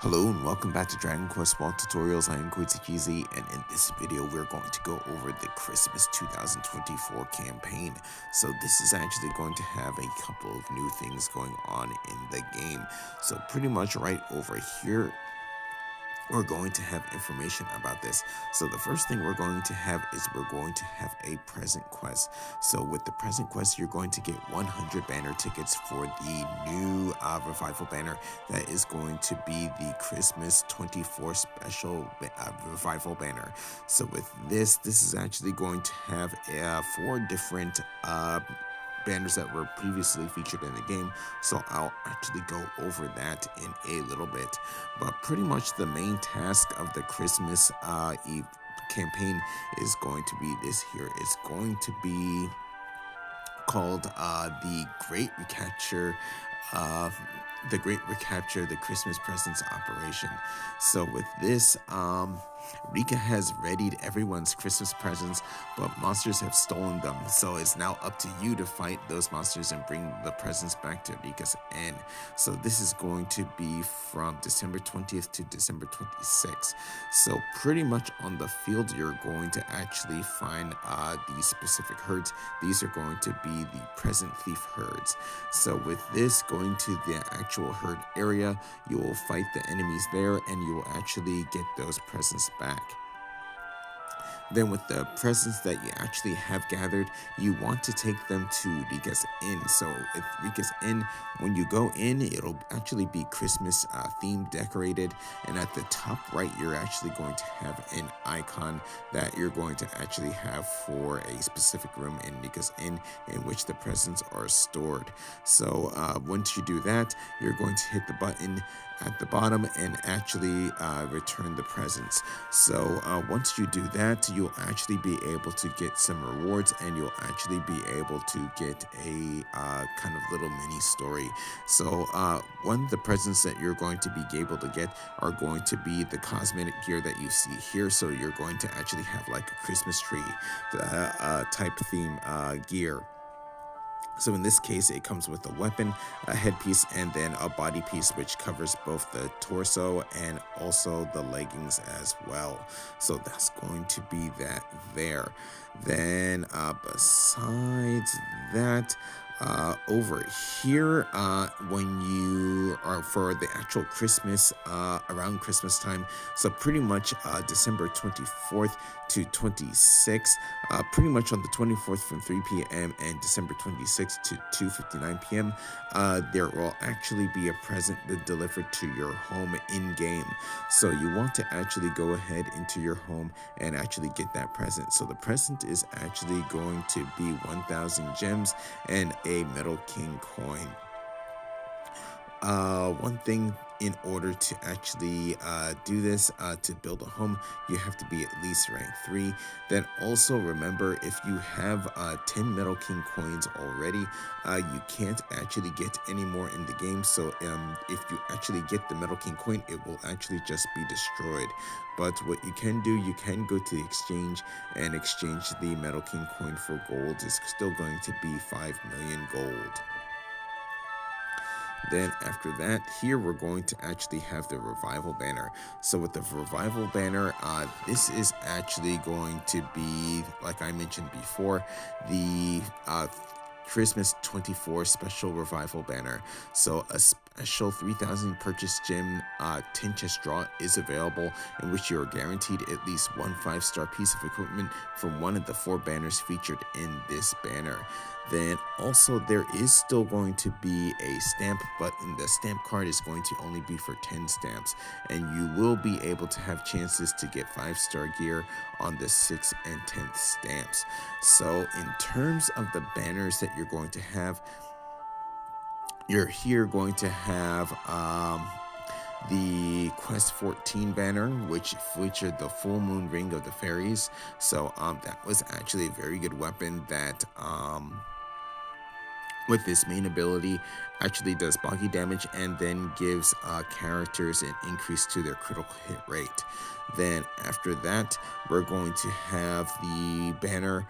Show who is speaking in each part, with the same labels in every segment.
Speaker 1: Hello and welcome back to Dragon Quest Wall Tutorials. I am Quincy, and in this video we're going to go over the Christmas 2024 campaign. So this is actually going to have a couple of new things going on in the game. So pretty much right over here, we're going to have information about this. So the first thing we're going to have is we're going to have a present quest. So with the present quest, you're going to get 100 banner tickets for the new revival banner that is going to be the Christmas 24 special revival banner. So with this is actually going to have 4 different banners that were previously featured in the game, so I'll actually go over that in a little bit. But pretty much the main task of the Christmas Eve campaign is going to be this here. It's going to be called the Great Recapture. The Christmas Presents Operation. So with this, Rika has readied everyone's Christmas presents, but monsters have stolen them. So it's now up to you to fight those monsters and bring the presents back to Rika's Inn. So this is going to be from December 20th to December 26th. So pretty much on the field, you're going to actually find these specific herds. These are going to be the present thief herds. So with this, going to the actual herd area, you will fight the enemies there and you will actually get those presents back. Then with the presents that you actually have gathered, you want to take them to Rika's Inn. So at Rika's Inn, when you go in, it'll actually be Christmas themed decorated. And at the top right, you're actually going to have an icon that you're going to actually have for a specific room in Rika's Inn in which the presents are stored. So once you do that, you're going to hit the button at the bottom and actually return the presents. So once you do that, you'll actually be able to get some rewards and you'll actually be able to get a kind of little mini story. So one of the presents that you're going to be able to get are going to be the cosmetic gear that you see here. So you're going to actually have like a Christmas tree type theme gear. So in this case, it comes with a weapon, a headpiece, and then a body piece, which covers both the torso and also the leggings as well. So that's going to be that there. Then besides that, over here, when you are for the actual Christmas, around Christmas time, so pretty much December 24th to 26th, pretty much on the 24th from 3 p.m. and December 26th to 2:59 p.m., there will actually be a present delivered to your home in-game. So you want to actually go ahead into your home and actually get that present. So the present is actually going to be 1,000 gems and a Metal King coin. One thing, in order to actually do this, to build a home, you have to be at least rank 3. Then also remember, if you have 10 Metal King coins already, you can't actually get any more in the game. So if you actually get the Metal King coin, it will actually just be destroyed. But what you can do, you can go to the exchange and exchange the Metal King coin for gold. It's still going to be 5 million gold. Then after that, here we're going to actually have the revival banner. So with the revival banner, this is actually going to be, like I mentioned before, the Christmas 24 special revival banner. So a special 3,000 purchase gem 10 chest draw is available, in which you are guaranteed at least one 5-star piece of equipment from one of the 4 banners featured in this banner. Then also there is still going to be a stamp, but in the stamp card is going to only be for 10 stamps, and you will be able to have chances to get 5-star gear on the 6th and 10th stamps. So in terms of the banners that you're going to have, you're here going to have the Quest 14 banner, which featured the full moon ring of the fairies. So that was actually a very good weapon that with this main ability actually does Bagi damage and then gives characters an increase to their critical hit rate. Then after that, we're going to have the banner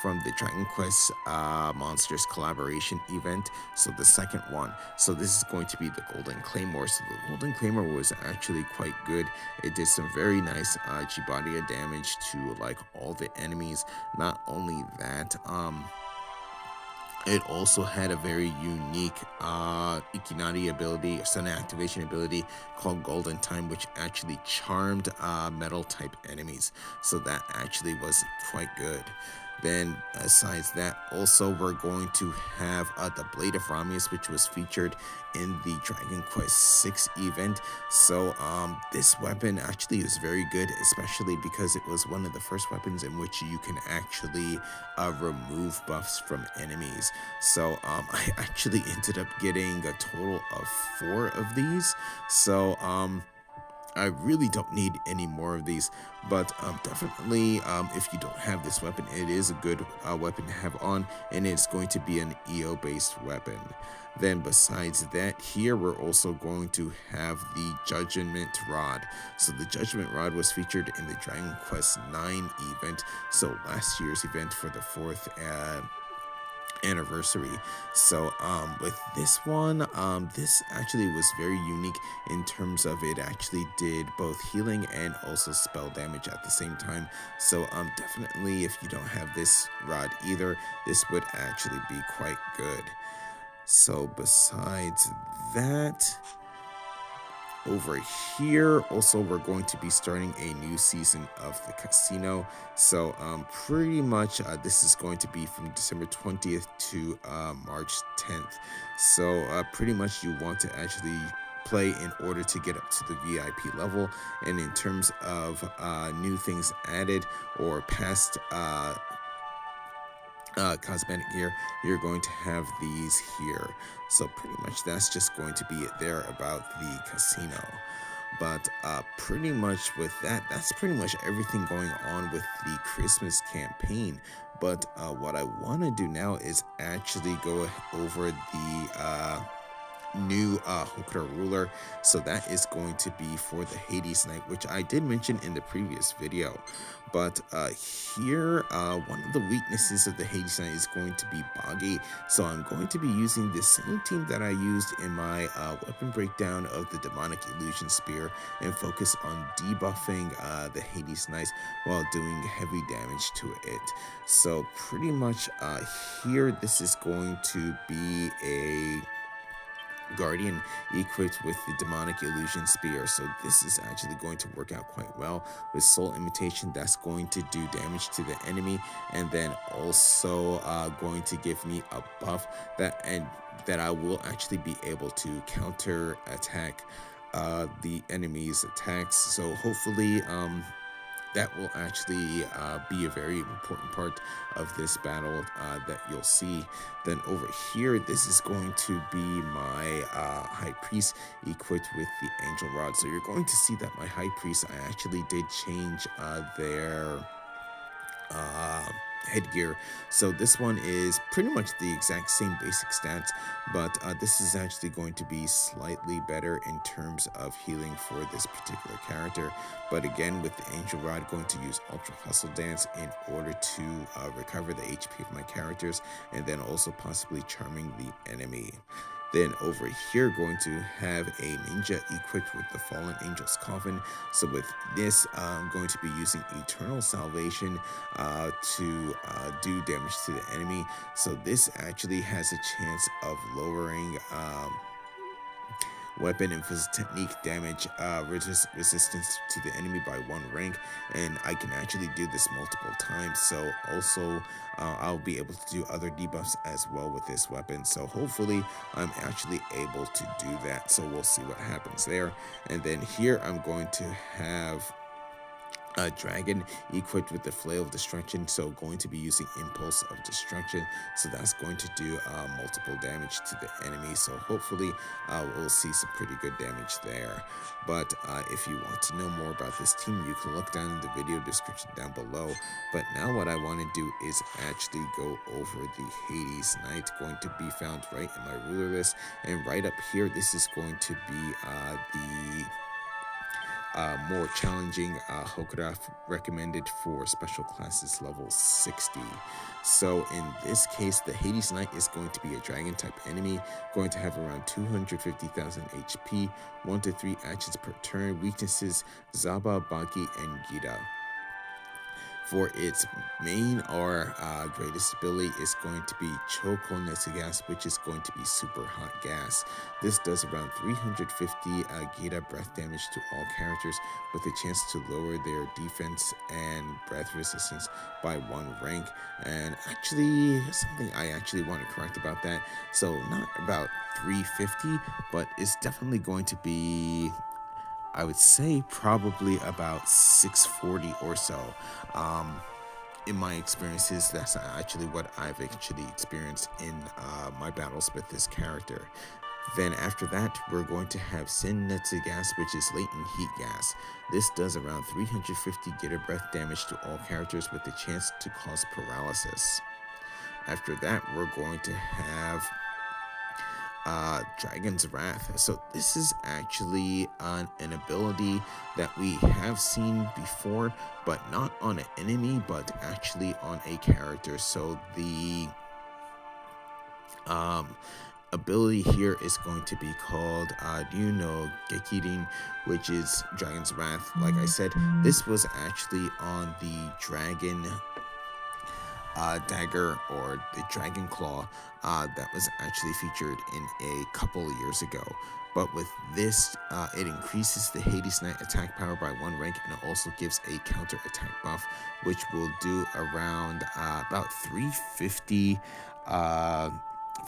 Speaker 1: from the Dragon Quest Monsters collaboration event. So the second one. So this is going to be the Golden Claymore. So the Golden Claymore was actually quite good. It did some very nice Jibadia damage to like all the enemies. Not only that, it also had a very unique Ikinari ability, or Sun activation ability called Golden Time, which actually charmed metal type enemies. So that actually was quite good. Then, besides that, also we're going to have the Blade of Ramius, which was featured in the Dragon Quest VI event. So, this weapon actually is very good, especially because it was one of the first weapons in which you can actually remove buffs from enemies. So, I actually ended up getting a total of 4 of these. So, I really don't need any more of these, but definitely if you don't have this weapon, it is a good weapon to have on, and it's going to be an EO based weapon. Then besides that, here we're also going to have the Judgment Rod. So the Judgment Rod was featured in the Dragon Quest IX event, so last year's event for the 4th anniversary. So with this one, this actually was very unique in terms of it actually did both healing and also spell damage at the same time. So definitely if you don't have this rod either, this would actually be quite good. So besides that, over here also we're going to be starting a new season of the casino. So pretty much this is going to be from December 20th to March 10th. So pretty much you want to actually play in order to get up to the VIP level. And in terms of new things added or past cosmetic gear, you're going to have these here. So pretty much that's just going to be it there about the casino. But pretty much with that, that's pretty much everything going on with the Christmas campaign. But what I want to do now is actually go over the new Hokra ruler. So that is going to be for the Hades Knight, which I did mention in the previous video. But here, one of the weaknesses of the Hades Knight is going to be Bagi. So I'm going to be using the same team that I used in my weapon breakdown of the Demonic Illusion Spear and focus on debuffing the Hades Knight while doing heavy damage to it. So pretty much here, this is going to be a Guardian equipped with the Demonic Illusion Spear. So this is actually going to work out quite well with Soul Imitation. That's going to do damage to the enemy, and then also going to give me a buff that I will actually be able to counter attack the enemy's attacks. So hopefully that will actually be a very important part of this battle that you'll see. Then over here, this is going to be my High Priest equipped with the Angel Rod. So you're going to see that my High Priest, I actually did change their headgear. So this one is pretty much the exact same basic stats, but this is actually going to be slightly better in terms of healing for this particular character. But again, with the Angel Rod, going to use Ultra Hustle Dance in order to recover the HP of my characters, and then also possibly charming the enemy. Then over here, going to have a ninja equipped with the Fallen Angel's Coffin. So with this, I'm going to be using Eternal Salvation to do damage to the enemy. So this actually has a chance of lowering weapon and physical technique damage resistance to the enemy by 1 rank, and I can actually do this multiple times. So also I'll be able to do other debuffs as well with this weapon. So hopefully I'm actually able to do that. So we'll see what happens there. And then here I'm going to have a dragon equipped with the flail of destruction, so going to be using impulse of destruction, so that's going to do multiple damage to the enemy. So hopefully we'll see some pretty good damage there. But if you want to know more about this team, you can look down in the video description down below. But now what I want to do is actually go over the Hades Knight, going to be found right in my ruler list, and right up here this is going to be the more challenging Hokra recommended for special classes level 60. So in this case, the Hades Knight is going to be a dragon type enemy, going to have around 250,000 HP, 1 to 3 actions per turn, weaknesses Zaba, Bagi, and Gita. For its main or greatest ability is going to be Choco Gas, which is going to be super hot gas. This does around 350 Gita breath damage to all characters, with a chance to lower their defense and breath resistance by 1 rank. And actually, something I actually want to correct about that. So not about 350, but it's definitely going to be, I would say, probably about 640 or so. In my experiences, that's actually what I've actually experienced in my battles with this character. Then after that, we're going to have Senetsu Gas, which is latent heat gas. This does around 350 Gita breath damage to all characters, with the chance to cause paralysis. After that, we're going to have Dragon's Wrath. So this is actually an ability that we have seen before, but not on an enemy, but actually on a character. So the ability here is going to be called Gekirin, which is Dragon's Wrath. Like I said, this was actually on the Dragon dagger, or the Dragon Claw, that was actually featured in a couple of years ago. But with this, it increases the Hades Knight attack power by 1 rank, and it also gives a counterattack buff, which will do around about 350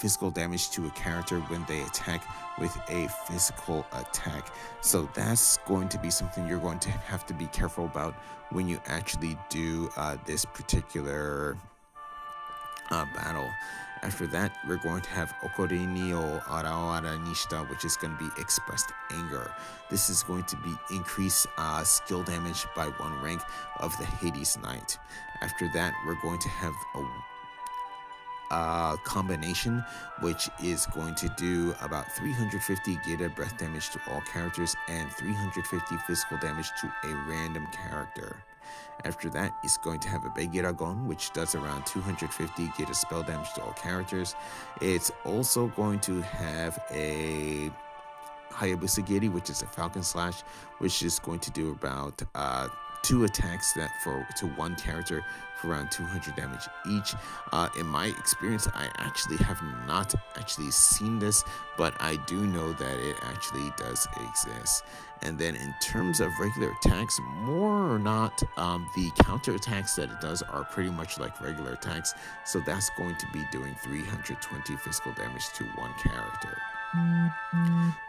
Speaker 1: physical damage to a character when they attack with a physical attack. So that's going to be something you're going to have to be careful about when you actually do this particular battle. After that, we're going to have Okorini o Araara Nishita, which is going to be expressed anger. This is going to be increase skill damage by 1 rank of the Hades Knight. After that, we're going to have a combination, which is going to do about 350 Gita breath damage to all characters and 350 physical damage to a random character. After that, it's going to have a Begiragon, which does around 250 Gita spell damage to all characters. It's also going to have a Hayabusa Giri, which is a Falcon Slash, which is going to do about 2 attacks to 1 character for around 200 damage each. In my experience, I actually have not actually seen this, but I do know that it actually does exist. And then in terms of regular attacks, more or not, the counter attacks that it does are pretty much like regular attacks. So that's going to be doing 320 physical damage to 1 character.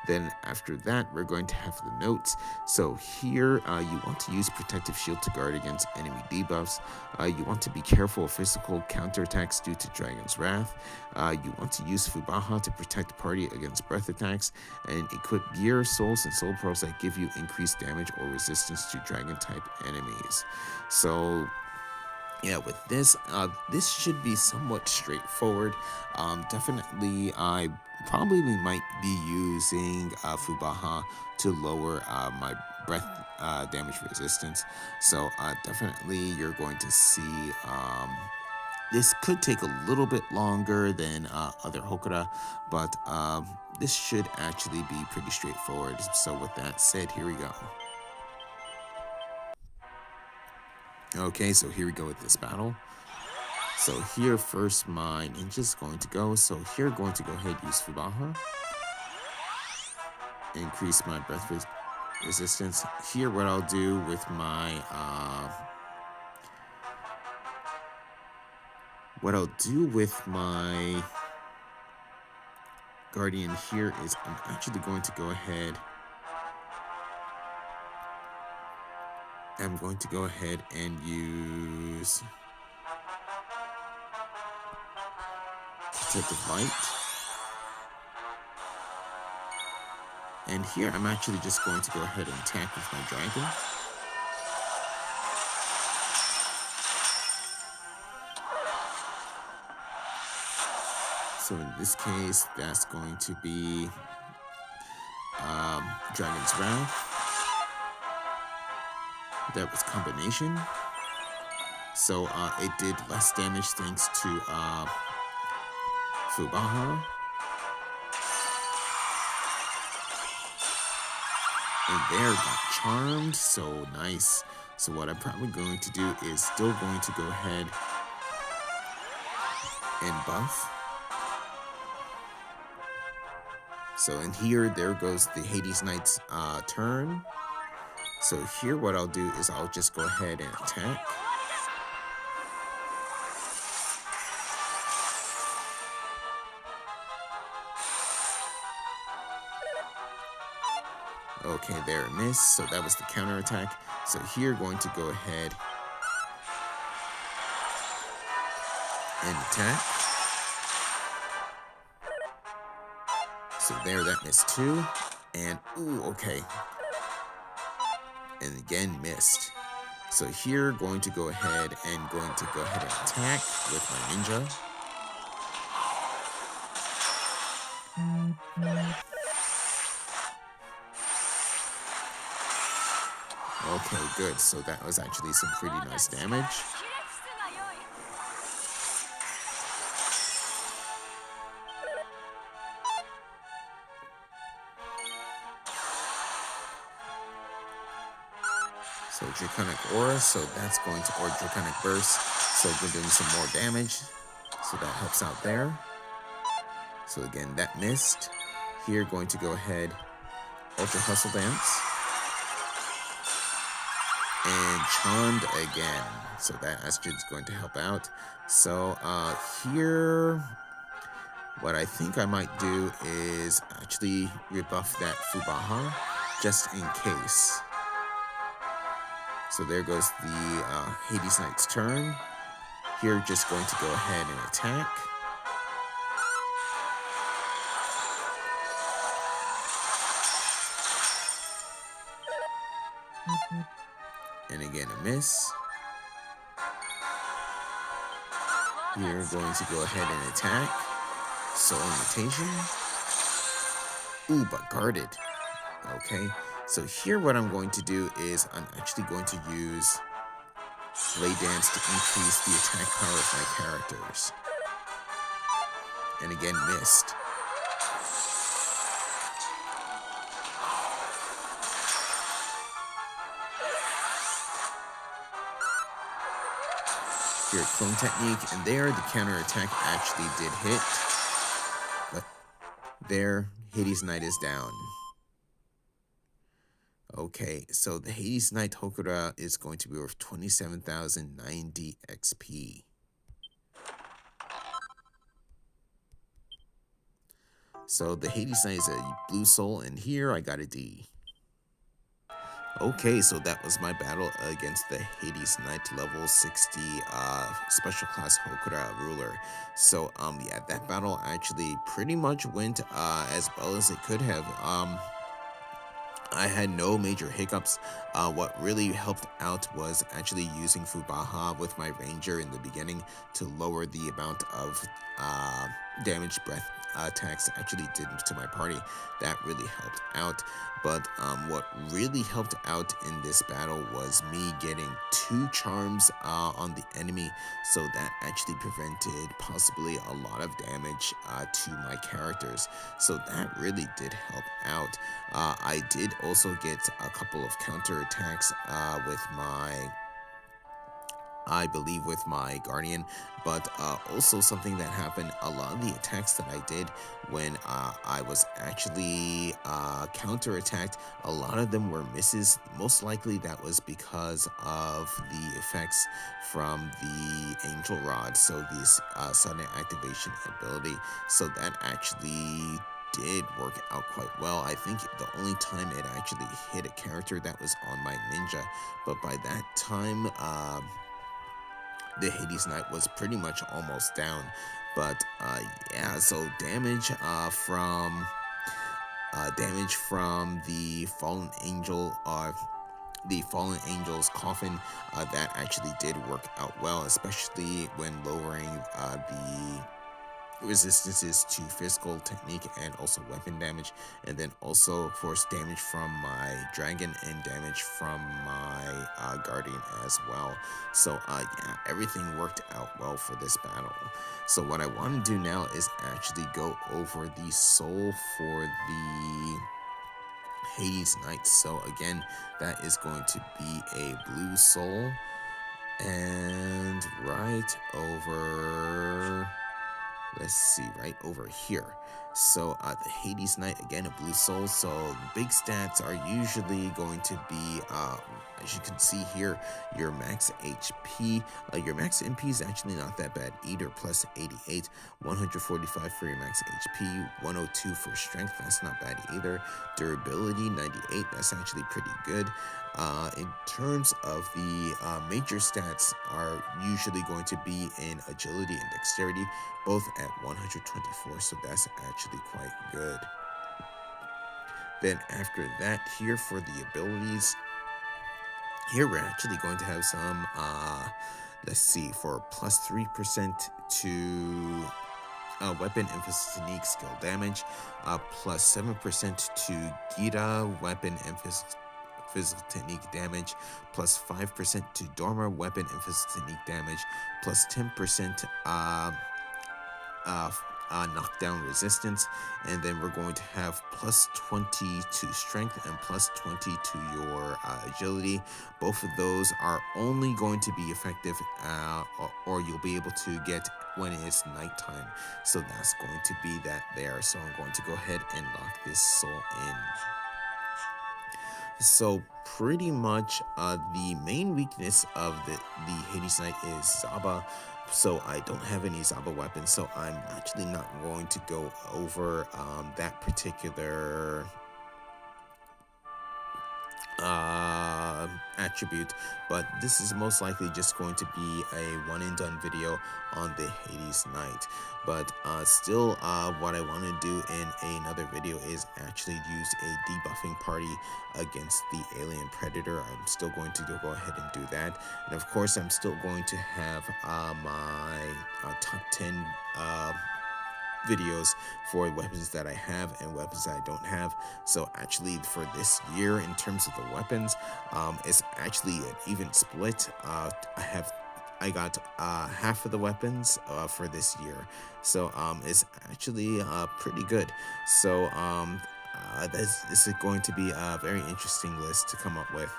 Speaker 1: Then after that, we're going to have the notes. So here, you want to use Protective Shield to guard against enemy debuffs. You want to be careful of physical counterattacks due to Dragon's Wrath. You want to use Fubaha to protect the party against breath attacks, and equip gear, souls, and soul pearls that give you increased damage or resistance to dragon-type enemies. So yeah, with this, this should be somewhat straightforward. Definitely, I probably might be using Fubaha to lower my breath damage resistance. So definitely you're going to see this could take a little bit longer than other Hokora, but this should actually be pretty straightforward. So with that said, here we go. Okay, so here we go with this battle. So here first my ninja's going to go. So here going to go ahead use Fubaha. Increase my breath resistance. Here what I'll do with my Guardian here is I'm actually going to go ahead I'm going to go ahead and use Protective Light. And here I'm actually just going to go ahead and attack with my dragon. So in this case, that's going to be Dragon's Wrath. That was combination. So it did less damage thanks to Fubaha. And there, got charmed, so nice. So what I'm probably going to do is still going to go ahead and buff. So in here, there goes the Hades Knight's turn. So here what I'll do is I'll just go ahead and attack. Okay, there it missed. So that was the counterattack. So here going to go ahead and attack. So there, that missed too. And ooh, okay. And again missed. So here going to go ahead and attack with my ninja. Okay, good. So that was actually some pretty nice damage. So Draconic Aura, so that's going to, or Draconic Burst, so we're doing some more damage. So that helps out there. So again, that missed. Here, going to go ahead, Ultra Hustle Dance. And Charmed again. So that Astrid's going to help out. So here, what I think I might do is actually rebuff that Fubaha, just in case. So there goes the Hades Knight's turn. Here, just going to go ahead and attack. And again, a miss. Here, going to go ahead and attack. So Imitation. Ooh, but guarded. Okay. So here what I'm going to do is I'm actually going to use Blade Dance to increase the attack power of my characters. And again, missed. Here, Clone Technique, and there the counterattack actually did hit. But there, Hades Knight is down. Okay, so the Hades Knight Hokora is going to be worth 27,090 XP. So the Hades Knight is a blue soul, and here I got a D. Okay, so that was my battle against the Hades Knight level 60 Special Class Hokora ruler. So yeah, that battle actually pretty much went as well as it could have. I had no major hiccups. What really helped out was actually using Fubaha with my ranger in the beginning to lower the amount of damage breath attacks actually did to my party. That really helped out. But what really helped out in this battle was me getting 2 charms on the enemy, so that actually prevented possibly a lot of damage to my characters. So that really did help out. I did also get a couple of counterattacks with my, I believe, with my Guardian, but also something that happened, a lot of the attacks that I did when I was actually counterattacked, a lot of them were misses. Most likely that was because of the effects from the Angel Rod, so this sudden activation ability. So that actually did work out quite well. I think the only time it actually hit a character that was on my ninja, but by that time, the Hades Knight was pretty much almost down. But yeah, so damage from the fallen angel, the fallen angel's coffin, that actually did work out well, especially when lowering the resistances to physical, technique, and also weapon damage, and then also of course damage from my dragon and damage from my guardian as well. So yeah, everything worked out well for this battle. So what I want to do now is actually go over the soul for the Hades Knight. So again, that is going to be a blue soul, and right over, let's see, right over here. So the Hades Knight, again, a blue soul. So big stats are usually going to be, as you can see here, your max HP. Your max MP is actually not that bad either. Plus 88, 145 for your max HP, 102 for strength. That's not bad either. Durability, 98. That's actually pretty good. In terms of the major stats are usually going to be in agility and dexterity, both at 124, so that's actually quite good. Then after that, here for the abilities, here we're actually going to have some, let's see, for plus 3% to weapon emphasis technique skill damage, plus 7% to Gita weapon emphasis physical technique damage, plus 5% to Dorma weapon and physical technique damage, plus 10% knockdown resistance, and then we're going to have plus 20 to strength and plus 20 to your agility. Both of those are only going to be effective or you'll be able to get when it's nighttime. So that's going to be that there. So I'm going to go ahead and lock this soul in. So pretty much the main weakness of the Hades Knight is Zaba. So I don't have any Zaba weapons, so I'm actually not going to go over that particular attribute, but this is most likely just going to be a one and done video on the Hades Knight. But still, what I want to do in another video is actually use a debuffing party against the alien predator. I'm still going to go ahead and do that, and of course I'm still going to have my top 10 videos for weapons that I have and weapons that I don't have. So actually for this year, in terms of the weapons, it's actually an even split. I got half of the weapons for this year, so it's actually pretty good. So this is going to be a very interesting list to come up with.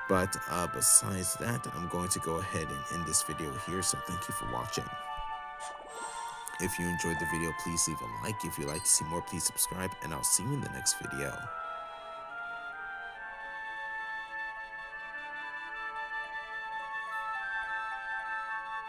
Speaker 1: But besides that, I'm going to go ahead and end this video here. So thank you for watching. If you enjoyed the video, please leave a like. If you'd like to see more, please subscribe, and I'll see you in the next video.